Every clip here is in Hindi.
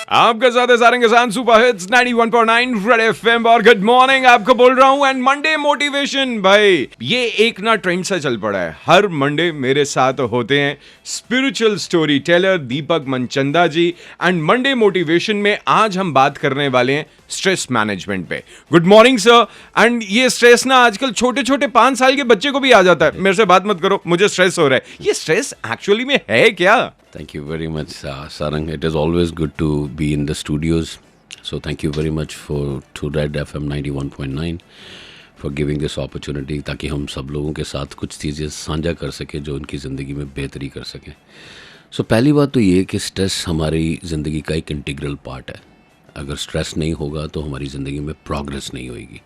आपका साथ है सारंग के साथ सुपर हिट्स 91.9 रेड एफएम और गुड मॉर्निंग आपको बोल रहा हूं एंड मंडे मोटिवेशन। भाई ये एक ना ट्रेंड सा चल पड़ा है, हर मंडे मेरे साथ होते हैं spiritual story teller Deepak Manchanda ji and Monday motivation में आज हम बात करने वाले हैं स्ट्रेस मैनेजमेंट पे। Good morning sir. एंड ये स्ट्रेस ना आजकल छोटे छोटे 5 साल के बच्चे को भी आ जाता है, मेरे से बात मत करो मुझे स्ट्रेस हो रहा है। ये स्ट्रेस एक्चुअली में है क्या? Thank you very much, Sarang. It is always good to be in the studios. So thank you very much to Red FM 91.9 for giving this opportunity ताकि हम सब लोगों के साथ कुछ चीज़ें साझा कर सकें जो उनकी ज़िंदगी में बेहतरी कर सकें। So पहली बात तो ये कि स्ट्रेस हमारी ज़िंदगी का एक इंटीग्रल पार्ट है। अगर स्ट्रेस नहीं होगा तो हमारी ज़िंदगी में प्रोग्रेस नहीं होगी।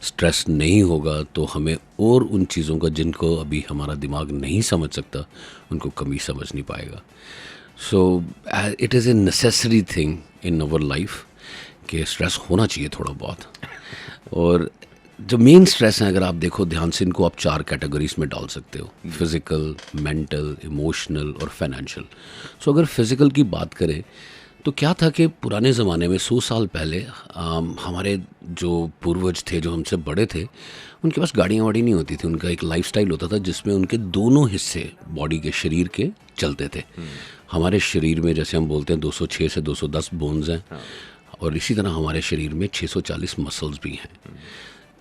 स्ट्रेस नहीं होगा तो हमें और उन चीज़ों का जिनको अभी हमारा दिमाग नहीं समझ सकता उनको कभी समझ नहीं पाएगा। So it is a necessary thing in our life कि स्ट्रेस होना चाहिए थोड़ा बहुत। और जो मेन स्ट्रेस हैं अगर आप देखो ध्यान से, इनको आप 4 कैटेगरीज में डाल सकते हो, फिज़िकल, मेंटल, इमोशनल और फाइनेंशियल। सो अगर फिज़िकल की बात करें तो क्या था कि पुराने ज़माने में 100 साल पहले हमारे जो पूर्वज थे, जो हमसे बड़े थे, उनके पास गाड़ियाँ वाड़ी नहीं होती थी। उनका एक लाइफस्टाइल होता था जिसमें उनके दोनों हिस्से बॉडी के शरीर के चलते थे। हमारे शरीर में जैसे हम बोलते हैं 206 से 210 बोन्स हैं और इसी तरह हमारे शरीर में 640 मसल्स भी हैं।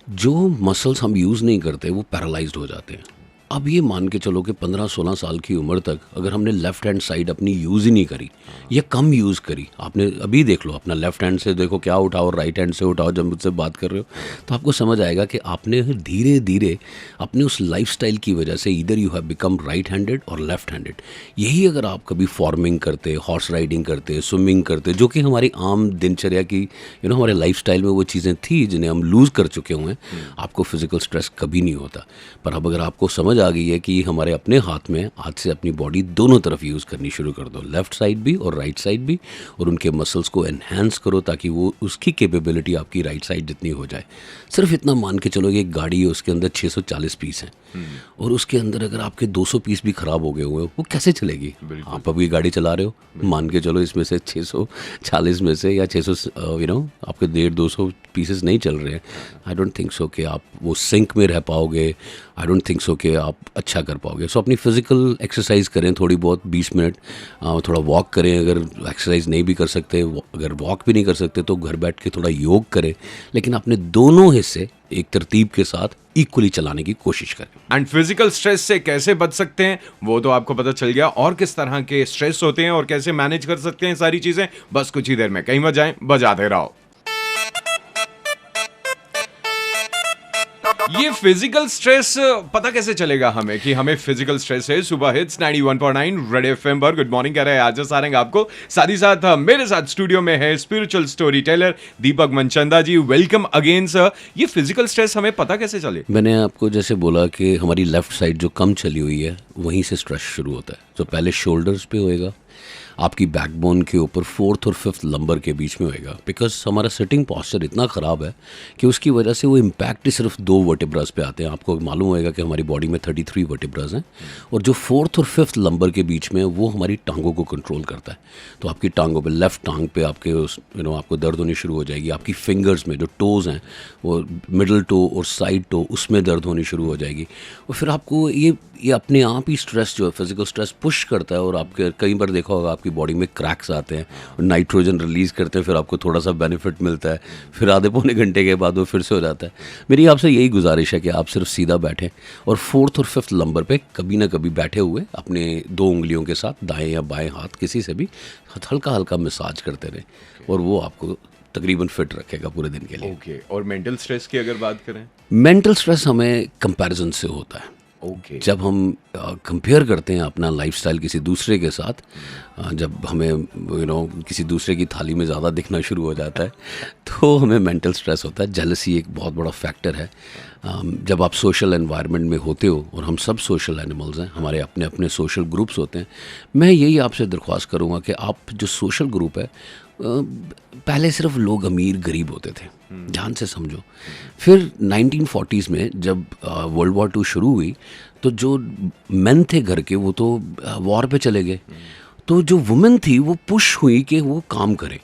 जो मसल्स हम यूज़ नहीं करते वो पैरालाइज्ड हो जाते हैं। अब ये मान के चलो कि 15-16 साल की उम्र तक अगर हमने लेफ़्ट हैंड साइड अपनी यूज़ ही नहीं करी या कम यूज़ करी, आपने अभी देख लो अपना लेफ़्ट हैंड से देखो क्या उठाओ और राइट हैंड से उठाओ जब मुझसे बात कर रहे हो, तो आपको समझ आएगा कि आपने धीरे धीरे अपने उस लाइफस्टाइल की वजह से either you have become right handed और लेफ़्ट हैंडेड। यही अगर आप कभी फार्मिंग करते, हॉर्स राइडिंग करते, स्विमिंग करते, जो कि हमारी आम दिनचर्या की हमारे लाइफस्टाइल में वो चीज़ें थी जिन्हें हम लूज़ कर चुके हुए हैं, आपको फिज़िकल स्ट्रेस कभी नहीं होता। पर अब अगर आपको समझ आ गई है कि हमारे अपने हाथ में, आज से अपनी बॉडी दोनों तरफ यूज़ करनी शुरू कर दो, लेफ़्ट साइड भी और राइट साइड भी, और उनके मसल्स को एनहांस करो ताकि वो उसकी कैपेबिलिटी आपकी राइट साइड जितनी हो जाए। सिर्फ इतना मान के चलो कि एक गाड़ी है, उसके अंदर 640 पीस हैं और उसके अंदर अगर आपके 200 पीस भी ख़राब हो गए हुए वो कैसे चलेगी? आप अभी गाड़ी चला रहे हो, मान के चलो इसमें से 640 में से या 600 आपके 150-200 पीसेस नहीं चल रहे हैं। आई डोंट थिंक सो कि आप वो सिंक में रह पाओगे। आई डोंट थिंक सो कि आप अच्छा कर पाओगे। सो अपनी फ़िज़िकल एक्सरसाइज करें थोड़ी बहुत, 20 मिनट थोड़ा वॉक करें। अगर एक्सरसाइज नहीं भी कर सकते, अगर वॉक भी नहीं कर सकते तो घर बैठ के थोड़ा योग करें, लेकिन अपने दोनों हिस्से एक तरतीब के साथ इक्वली चलाने की कोशिश करें। एंड फिजिकल स्ट्रेस से कैसे बच सकते हैं वो तो आपको पता चल गया, और किस तरह के स्ट्रेस होते हैं और कैसे मैनेज कर सकते हैं सारी चीजें, बस कुछ ही देर में। कहीं मत जाएं, बजाते रहो। ये फिजिकल स्ट्रेस पता कैसे चलेगा हमें कि हमें फिजिकल स्ट्रेस है? सुबह हिट्स 91.9 रेड एफएम पर गुड मॉर्निंग कह रहे हैं आज सारंग आपको। साथ ही साथ मेरे साथ स्टूडियो में है spiritual story teller Deepak Manchanda ji. Welcome again sir. ये फिजिकल स्ट्रेस हमें पता कैसे चले? मैंने आपको जैसे बोला कि हमारी लेफ्ट साइड जो कम चली हुई है वहीं से स्ट्रेस शुरू होता है। तो पहले शोल्डर्स पे होएगा, आपकी बैकबोन के ऊपर 4th और 5th लंबर के बीच में होएगा, बिकॉज हमारा सिटिंग पॉस्चर इतना ख़राब है कि उसकी वजह से वो इम्पैक्ट ही सिर्फ 2 वर्टिब्रास पे आते हैं। आपको मालूम होएगा कि हमारी बॉडी में 33 वर्टिब्रास हैं और जो 4th और 5th लंबर के बीच में वो हमारी टांगों को कंट्रोल करता है। तो आपकी टांगों पे, लेफ़्ट टांग पे आपके आपको दर्द होनी शुरू हो जाएगी। आपकी फिंगर्स में जो टोज़ हैं वो मिडल टो और साइड टो, उसमें दर्द होनी शुरू हो जाएगी। और फिर आपको ये अपने आप ही स्ट्रेस जो है, फिजिकल स्ट्रेस पुश करता है और आपके कई बार देखा होगा आपकी बॉडी में क्रैक्स आते हैं और नाइट्रोजन रिलीज़ करते हैं, फिर आपको थोड़ा सा बेनिफिट मिलता है, फिर आधे पौने घंटे के बाद वो फिर से हो जाता है। मेरी आपसे यही गुजारिश है कि आप सिर्फ सीधा बैठें और 4th और 5th लंबर पे कभी ना कभी बैठे हुए अपने 2 उंगलियों के साथ दाएं या बाएं हाथ किसी से भी हल्का हल्का मसाज करते रहें और वो आपको तकरीबन फिट रखेगा पूरे दिन के लिए। ओके। और मेंटल स्ट्रेस की अगर बात करें? मेंटल स्ट्रेस हमें कंपैरिजन से होता है। जब हम कंपेयर करते हैं अपना लाइफस्टाइल किसी दूसरे के साथ, जब हमें किसी दूसरे की थाली में ज़्यादा दिखना शुरू हो जाता है तो हमें मेंटल स्ट्रेस होता है। जेलसी एक बहुत बड़ा फैक्टर है। जब आप सोशल एनवायरनमेंट में होते हो, और हम सब सोशल एनिमल्स हैं, हमारे अपने अपने सोशल ग्रुप्स होते हैं, मैं यही आपसे दरख्वास्त करूँगा कि आप जो सोशल ग्रुप है, पहले सिर्फ लोग अमीर गरीब होते थे, ध्यान से समझो। फिर 1940s में जब वर्ल्ड वॉर 2 शुरू हुई तो जो मेन थे घर के वो तो वॉर पे चले गए, तो जो वुमेन थी वो पुश हुई कि वो काम करे।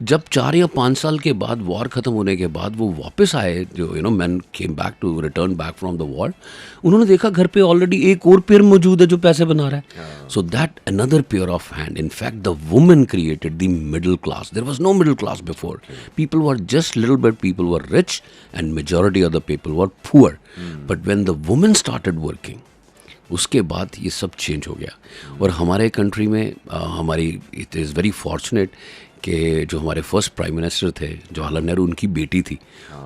जब 4 या 5 साल के बाद वॉर ख़त्म होने के बाद वो वापस आए, जो man came back to return back from the war, उन्होंने देखा घर पे ऑलरेडी एक और पेयर मौजूद है जो पैसे बना रहा है. So that another pair of hand, in fact the women created the middle class. There was no middle class before. People were just little bit, people were rich and majority of the people were poor. But when the women started working, उसके बाद ये सब चेंज हो गया. और हमारे कंट्री में हमारी इट इज़ वेरी फॉर्चुनेट कि जो हमारे फर्स्ट प्राइम मिनिस्टर थे जवाहरलाल नेहरू, उनकी बेटी थी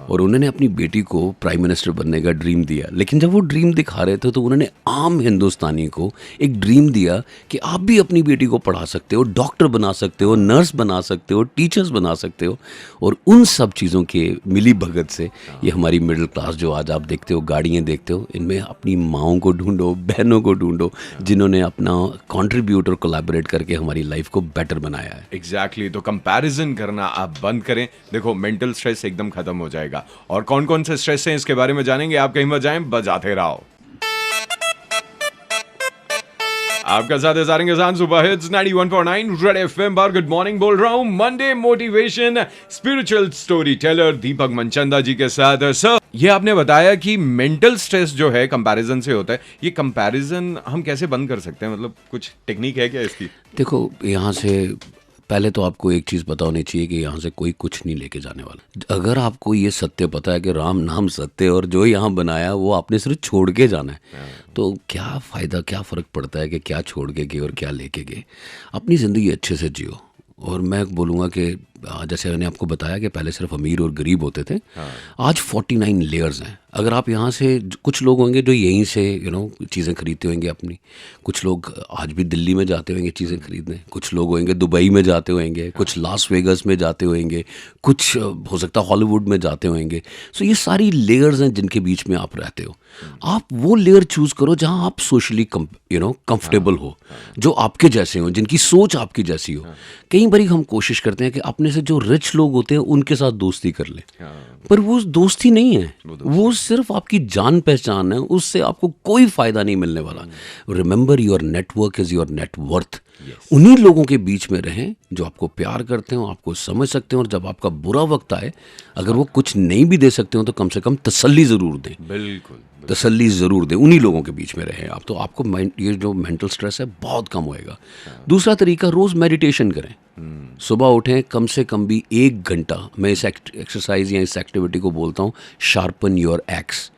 और उन्होंने अपनी बेटी को प्राइम मिनिस्टर बनने का ड्रीम दिया. लेकिन जब वो ड्रीम दिखा रहे थे तो उन्होंने आम हिंदुस्तानी को एक ड्रीम दिया कि आप भी अपनी बेटी को पढ़ा सकते हो, डॉक्टर बना सकते हो, नर्स बना सकते हो, टीचर्स बना सकते हो. और उन सब चीज़ों के मिली भगत से ये हमारी मिडिल क्लास जो आज आप देखते हो, गाड़ियाँ देखते हो, इनमें अपनी माओं को ढूंढो, बहनों को ढूंढो जिन्होंने अपना कॉन्ट्रीब्यूट और कोलैबोरेट करके हमारी लाइफ को बेटर बनाया है. एग्जैक्टली. तो कंपैरिजन करना आप बंद करें. देखो, मेंटल स्ट्रेस एकदम खत्म हो जाएगा. और कौन कौन से स्ट्रेस हैं इसके बारे में जानेंगे. आप कहीं मत जाएं, बजाते रहो. आपका साथ है सारंग के साथ सुपर हिट्स 91.9 रेड एफएम पर. गुड मॉर्निंग बोल रहा हूं Monday motivation spiritual story teller Deepak Manchanda ji के साथ. सर, ये आपने बताया कि मेंटल स्ट्रेस जो है कंपैरिजन से होता है. ये कंपैरिजन हम कैसे बंद कर सकते हैं? मतलब कुछ टेक्निक है क्या इसकी? देखो, यहाँ से पहले तो आपको एक चीज़ पता होनी चाहिए कि यहाँ से कोई कुछ नहीं लेके जाने वाला. अगर आपको ये सत्य पता है कि राम नाम सत्य और जो यहाँ बनाया वो आपने सिर्फ छोड़ के जाना है, तो क्या फ़ायदा, क्या फ़र्क पड़ता है कि क्या छोड़ के गए और क्या लेके गए. अपनी ज़िंदगी अच्छे से जियो. और मैं बोलूँगा कि जैसे मैंने आपको बताया कि पहले सिर्फ अमीर और गरीब होते थे, आज 49 लेयर्स हैं. अगर आप यहाँ से, कुछ लोग होंगे जो यहीं से चीज़ें खरीदते होंगे अपनी, कुछ लोग आज भी दिल्ली में जाते होंगे चीज़ें खरीदने, कुछ लोग होंगे दुबई में जाते होंगे, कुछ लास वेगस में जाते होंगे, कुछ हो सकता है हॉलीवुड में जाते होंगे. सो ये सारी लेयर्स हैं जिनके बीच में आप रहते हो. आप वो लेयर चूज़ करो जहाँ आप सोशली कंफर्टेबल हो, जो आपके जैसे हो, जिनकी सोच आपकी जैसी हो. कई बार हम कोशिश करते हैं कि अपने से जो रिच लोग होते हैं उनके साथ दोस्ती कर लें, पर वो दोस्ती नहीं है, वो सिर्फ आपकी जान पहचान है. उससे आपको कोई फायदा नहीं मिलने वाला. Remember, your network is your net worth. उन्हीं लोगों के बीच में रहें जो आपको प्यार करते हो, आपको समझ सकते हो, और जब आपका बुरा वक्त आए, अगर वो कुछ नहीं भी दे सकते हो तो कम से कम तसल्ली ज़रूर दें. बिल्कुल, तसल्ली ज़रूर दें. उन्हीं लोगों के बीच में रहें आप, तो आपको ये जो मेंटल स्ट्रेस है बहुत कम होएगा. दूसरा तरीका, रोज़ मेडिटेशन करें. सुबह उठें, कम से कम भी 1 घंटा. मैं इस एक्सरसाइज या इस एक्टिविटी को बोलता हूँ शार्पन योर एक्स.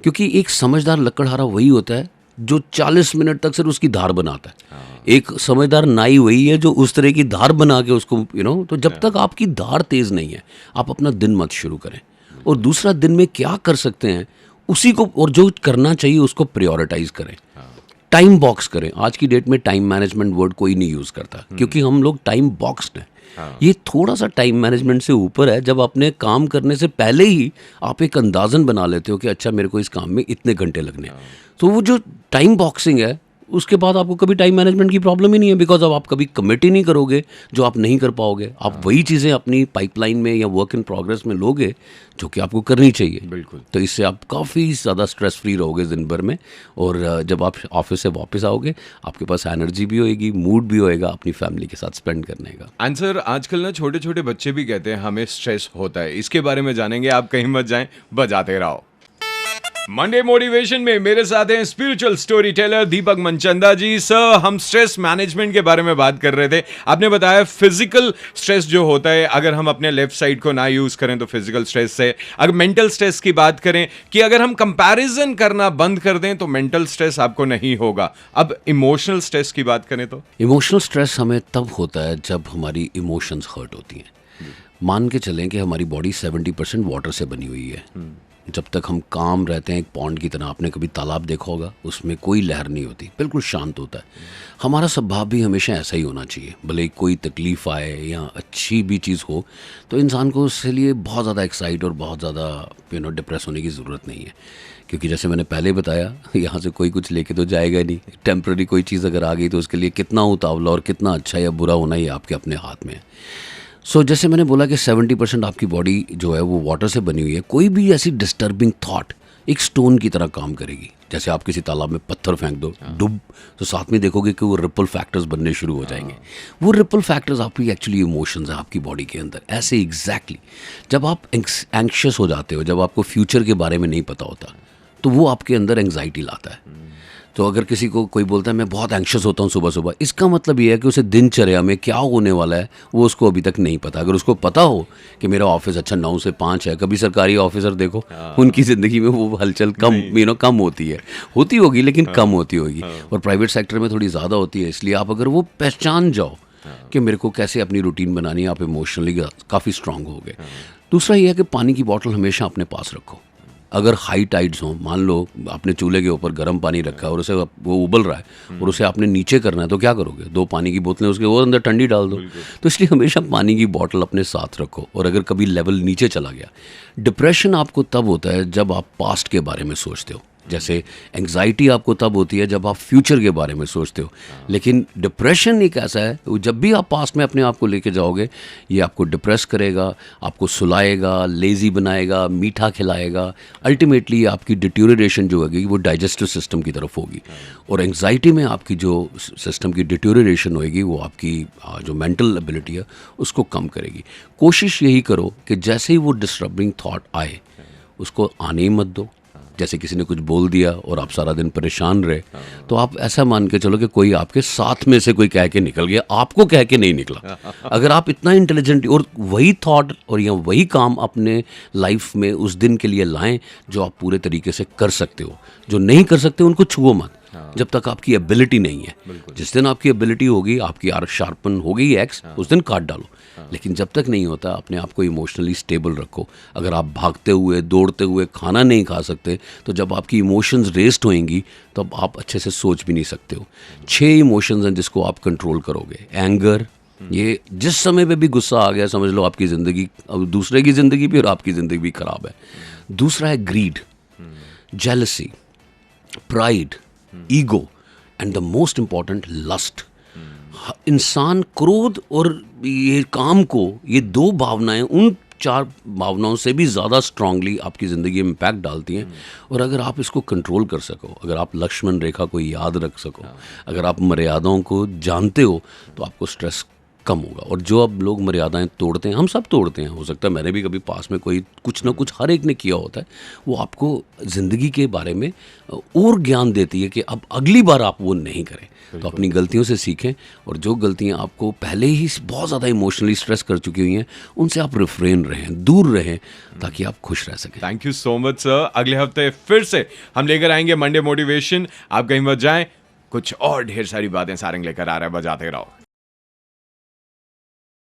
क्योंकि एक समझदार लकड़हारा वही होता है जो 40 मिनट तक सिर्फ उसकी धार बनाता है. एक समझदार नाई वही है जो उस तरह की धार बना के उसको तो जब तक आपकी धार तेज़ नहीं है, आप अपना दिन मत शुरू करें. और दूसरा, दिन में क्या कर सकते हैं उसी को, और जो करना चाहिए उसको प्रायोरिटाइज करें. टाइम बॉक्स करें. आज की डेट में टाइम मैनेजमेंट वर्ड कोई नहीं यूज़ करता, क्योंकि हम लोग टाइम बॉक्स्ड हैं. ये थोड़ा सा टाइम मैनेजमेंट से ऊपर है, जब अपने काम करने से पहले ही आप एक अंदाज़न बना लेते हो कि अच्छा मेरे को इस काम में इतने घंटे लगने. तो वो जो टाइम बॉक्सिंग है, उसके बाद आपको कभी टाइम मैनेजमेंट की प्रॉब्लम ही नहीं है, बिकॉज अब आप कभी कमिट ही नहीं करोगे जो आप नहीं कर पाओगे. आप वही चीज़ें अपनी पाइपलाइन में या वर्क इन प्रोग्रेस में लोगे जो कि आपको करनी चाहिए. बिल्कुल. तो इससे आप काफ़ी ज़्यादा स्ट्रेस फ्री रहोगे दिन भर में. और जब आप ऑफिस से वापस आओगे, आपके पास एनर्जी भी होएगी, मूड भी होएगा अपनी फैमिली के साथ स्पेंड करने का. आंसर, आजकल ना छोटे छोटे बच्चे भी कहते हैं हमें स्ट्रेस होता है. इसके बारे में जानेंगे. आप कहीं मत जाएं, बजाते रहो. मंडे मोटिवेशन में मेरे साथ हैं spiritual story teller Deepak Manchanda जी. सर, हम स्ट्रेस मैनेजमेंट के बारे में बात कर रहे थे. आपने बताया फिजिकल स्ट्रेस जो होता है, अगर हम अपने लेफ्ट साइड को ना यूज करें तो फिजिकल स्ट्रेस से. अगर मेंटल स्ट्रेस की बात करें कि अगर हम कंपैरिजन करना बंद कर दें तो मेंटल स्ट्रेस आपको नहीं होगा. अब इमोशनल स्ट्रेस की बात करें तो इमोशनल स्ट्रेस हमें तब होता है जब हमारी इमोशंस हर्ट होती हैं. मान के चलें कि हमारी बॉडी 70% वाटर से बनी हुई है. जब तक हम काम रहते हैं एक पॉन्ड की तरह, आपने कभी तालाब देखा होगा, उसमें कोई लहर नहीं होती, बिल्कुल शांत होता है. हमारा स्वभाव भी हमेशा ऐसा ही होना चाहिए. भले कोई तकलीफ़ आए या अच्छी भी चीज़ हो, तो इंसान को उसके लिए बहुत ज़्यादा एक्साइट और बहुत ज़्यादा डिप्रेस होने की ज़रूरत नहीं है. क्योंकि जैसे मैंने पहले बताया, यहाँ से कोई कुछ लेके तो जाएगा नहीं. टेम्प्रेरी कोई चीज़ अगर आ गई तो उसके लिए कितना उतावला और कितना अच्छा या बुरा होना ही आपके अपने हाथ में है. जैसे मैंने बोला कि 70% आपकी बॉडी जो है वो वाटर से बनी हुई है. कोई भी ऐसी डिस्टर्बिंग थॉट एक स्टोन की तरह काम करेगी। जैसे आप किसी तालाब में पत्थर फेंक दो, डुब, तो साथ में देखोगे कि वो रिपल फैक्टर्स बनने शुरू हो जाएंगे। वो रिपल फैक्टर्स आपकी एक्चुअली इमोशंस हैं आपकी बॉडी के अंदर। ऐसे एग्जैक्टली जब आप एंक्शियस हो जाते हो, जब आपको फ्यूचर के बारे में नहीं पता होता, तो वो आपके अंदर एंग्जाइटी लाता है। तो अगर किसी को कोई बोलता है मैं बहुत एंक्शस होता हूँ सुबह सुबह, इसका मतलब ये है कि उसे दिनचर्या में क्या होने वाला है वो उसको अभी तक नहीं पता। अगर उसको पता हो कि मेरा ऑफिस अच्छा 9 से 5 है, कभी सरकारी ऑफिसर देखो उनकी ज़िंदगी में वो हलचल कम कम होती है, होती होगी लेकिन कम होती होगी, और प्राइवेट सेक्टर में थोड़ी ज़्यादा होती है। इसलिए आप अगर वो पहचान जाओ कि मेरे को कैसे अपनी रूटीन बनानी है, आप इमोशनली काफ़ी स्ट्रांग हो गए। दूसरा ये है कि पानी की बॉटल हमेशा अपने पास रखो। अगर हाई टाइड्स हों, मान लो आपने चूल्हे के ऊपर गर्म पानी रखा है और उसे वो उबल रहा है और उसे आपने नीचे करना है, तो क्या करोगे? 2 पानी की बोतलें उसके वो अंदर ठंडी डाल दो। तो इसलिए हमेशा पानी की बॉटल अपने साथ रखो। और अगर कभी लेवल नीचे चला गया, डिप्रेशन आपको तब होता है जब आप पास्ट के बारे में सोचते हो। जैसे एंग्जाइटी आपको तब होती है जब आप फ्यूचर के बारे में सोचते हो, लेकिन डिप्रेशन एक ऐसा है, जब भी आप पास्ट में अपने आप को लेके जाओगे, ये आपको डिप्रेस करेगा, आपको सुलाएगा, लेज़ी बनाएगा, मीठा खिलाएगा। अल्टीमेटली आपकी डिट्यूरेशन जो होगी वो डाइजेस्टिव सिस्टम की तरफ होगी, और एंग्जाइटी में आपकी जो सिस्टम की डिट्यूरेशन होगी वो आपकी जो मेंटल एबिलिटी है उसको कम करेगी। कोशिश यही करो कि जैसे ही वो डिस्टर्बिंग थॉट आए उसको आने ही मत दो। जैसे किसी ने कुछ बोल दिया और आप सारा दिन परेशान रहे, तो आप ऐसा मान के चलो कि कोई आपके साथ में से कोई कह के निकल गया, आपको कह के नहीं निकला। अगर आप इतना इंटेलिजेंट और वही थॉट और या वही काम अपने लाइफ में उस दिन के लिए लाएं जो आप पूरे तरीके से कर सकते हो। जो नहीं कर सकते उनको छुओ मत जब तक आपकी एबिलिटी नहीं है। जिस दिन आपकी एबिलिटी होगी, आपकी शार्पन हो गई एक्स, उस दिन काट डालो। लेकिन जब तक नहीं होता, अपने आप को इमोशनली स्टेबल रखो। अगर आप भागते हुए दौड़ते हुए खाना नहीं खा सकते, तो जब आपकी इमोशंस रेस्ट होएंगी तब आप अच्छे से सोच भी नहीं सकते हो। 6 इमोशंस हैं जिसको आप कंट्रोल करोगे। एंगर, ये जिस समय पे भी गुस्सा आ गया समझ लो आपकी ज़िंदगी, अब दूसरे की ज़िंदगी भी और आपकी ज़िंदगी भी ख़राब है। दूसरा है greed, jealousy, pride, ego, and the most important lust. इंसान क्रोध और ये काम को, ये 2 भावनाएं उन 4 भावनाओं से भी ज़्यादा स्ट्रांगली आपकी ज़िंदगी में इम्पैक्ट डालती हैं। और अगर आप इसको कंट्रोल कर सको, अगर आप लक्ष्मण रेखा को याद रख सको, अगर आप मर्यादाओं को जानते हो, तो आपको स्ट्रेस कम होगा। और जो अब लोग मर्यादाएं तोड़ते हैं, हम सब तोड़ते हैं, हो सकता है मैंने भी कभी पास में कोई कुछ ना कुछ हर एक ने किया होता है, वो आपको ज़िंदगी के बारे में और ज्ञान देती है कि अब अगली बार आप वो नहीं करें। तो अपनी गलतियों से सीखें, और जो गलतियां आपको पहले ही बहुत ज़्यादा इमोशनली स्ट्रेस कर चुकी हुई हैं उनसे आप रिफ्रेन रहें, दूर रहें, ताकि आप खुश रह सकें। Thank you so much sir. अगले हफ्ते फिर से हम लेकर आएंगे मंडे मोटिवेशन। आप कहीं मत जाएं, कुछ और ढेर सारी बातें सारंग लेकर आ रहा है, बजाते रहो।